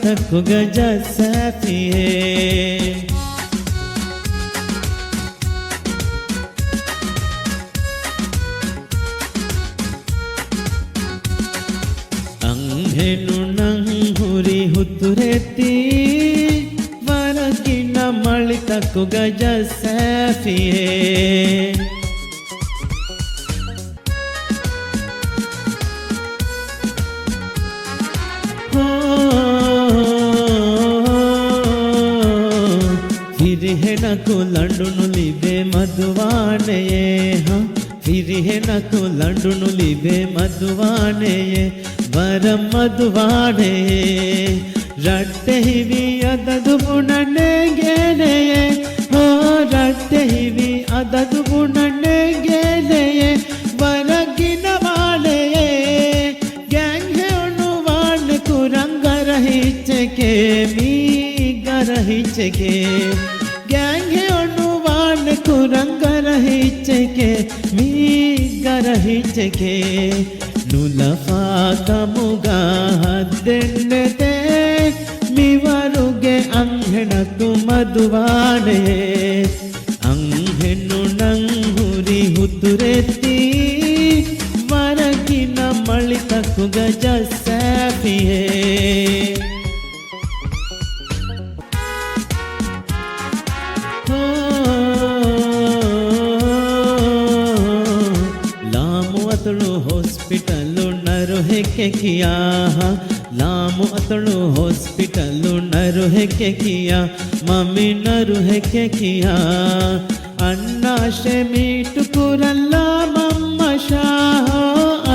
ತಕ್ಕು ಗಜ ಸಾಫಿಯೇ ಅಂಹೆನು ನಂಹುರಿ ಹುತ್ತುರೆತ್ತಿ ವರಗಿನ ಮಳಿ ತಕ್ಕು ಗಜ ಸಾಫಿಯೇ ఫిరిహెనకు లండునులివే మధువానయే ఫిరిహెనకు లండునులివే మధువానయే వరం మధువానయే ರಟ್ಟೆ ಹಿವಿ ಅದದು ಬುಣನೆ ಗೆಳೆಯೇ ಹೋ ರಟ್ಟೆ ಹಿವಿ ಅದದು ಬುಣನೆ ಗೆಳೆಯೇ ವರಗಿನ ವಾಳೆಯೇ ಗ್ಯಾಂಗ್ ಹೇಳು ವಾಣ ಕುರಂಗ ರಹಿಚಕೆ ಮೀ ರಹಿಚಕೆ ಗ್ಯಾಂಗ್ ಹೇಳು ವಾಣ ಕುರಂಗ ರಹಿಚಕೆ ಮೀ ರಹಿಚಕೆ ನುಲಫಾ ಕಮುಗ ಹದ್ದೆಣ್ಣತೆ ಮಿವರುಗೆ ಅಂಹೆಣಕು ಮಧುವಾಣೆ ಅಂಹೆಣ್ಣು ನಂಗುರಿ ಹುತ್ತುರೆತ್ತಿ ವರಗಿನ ಮಳಿ ತಕ್ಕು ಗಜ ಸಾಫಿಯೇ ಹಾಸ್ಪಿಟಲು ನರು ಹೆಕ್ಕೆ ಕಿಯಾ लामो अतड़ो हॉस्पिटल नरु हेके किया मम्मी नरु हेके किया अन्ना शे मीट कुरल्ला मम्मा शाह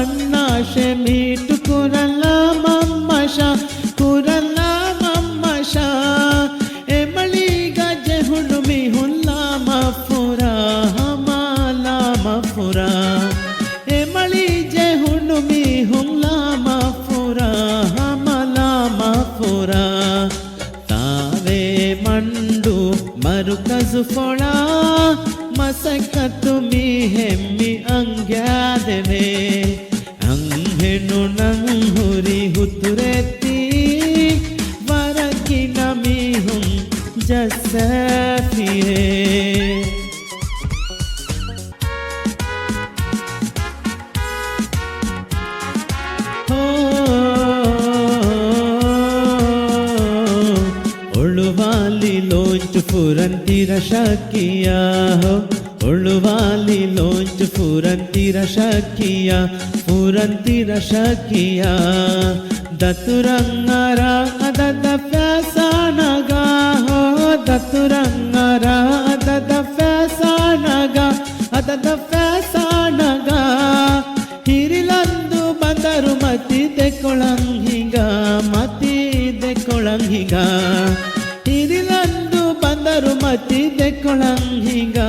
अन्ना शे मीट कुरल्ला मम्मा शाह कुरल्ला मम्मा शाह एमली गजे हुनुमी हुल्ला मफुरा हमाला मफुरा एमली जे हुनुमी हुल्ला मफुरा ಮಫುರಾ ತಾವೇ ಮಂಡು ಮರುಕಜು ಫೊಳ ಮಸಕ ತುಮಿ ಹೆಮ್ಮಿ ಅಂಗ್ಯಾದೆವೆ ಅಂಹೆನು ನಂಹುರಿ ಹುತ್ತುರೆತ್ತಿ ವರಕಿನ ಮೀಹುಂ ಜಸಾಫಿಯೇ फुरंती रशकिया हो उड़वाली लोंच फुरंती रशकिया फुरंती रशकिया दतुरंगरा अदद फैसानगा हो दतुरंगरा अदद फैसानगा अदद फैसानगा हिरिलंदु बंदरु मति देकोळंगिगा मति देकोळंगिगा हिरिलंदु ಬಂದರು ಮತಿ ದೆಕೊಳಂಗಿಗ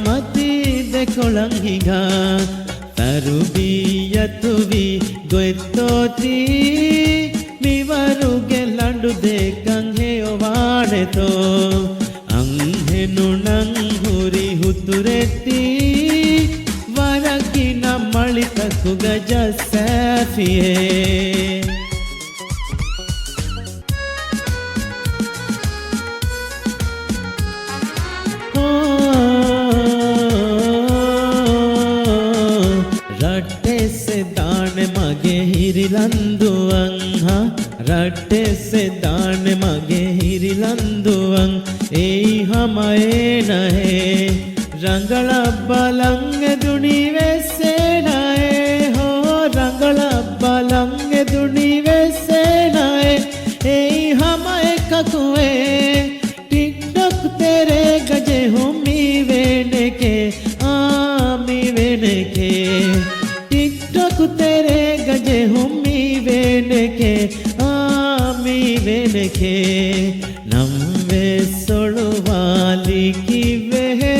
ಮತಿ ದೆಕೊಳಂಗಿಗ ತರುಬಿಯತುವಿ ಗೊತ್ತೋತಿ ಮಿವರುಗೆ ಲಂಡು ದೇಕಂಗೆ ವಾಡೆತೋ ಅಂಹೆನು ನಂಗುರಿ ಹುತ್ತುರೆತ್ತಿ ವರಗಿನ ಮಳಿ ತಕ್ಕು ಗಜ ಸಾಫಿಯೇ रट्टे से दान मगे हिरिलंदुवंग रट्टे से दान मगे हिरिलंदुवंग ए हमाए नहे रंगल बलंग दुनिवे से नए हो रंगल बलंग दुनिवे से नए ए हमाए ककुए टिकटक तेरे गजे हो मी वेने के आमी वेने के टिकटक तेरे गजे हुम्मी वेने के आमी वेने के नम्वे सोड़वाली की वेहे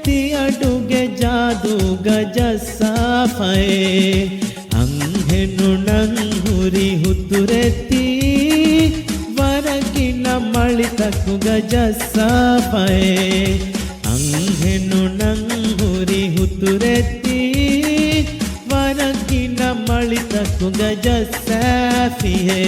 तियडुगे जादू गज साफाए अंहेनु नंहुरी हुतुरेती वरगिन मळि तक्ಕು गज साफाए अंहेनु नंहुरी हुतुरेती वरगिन मळि तक्ಕು गज साफिए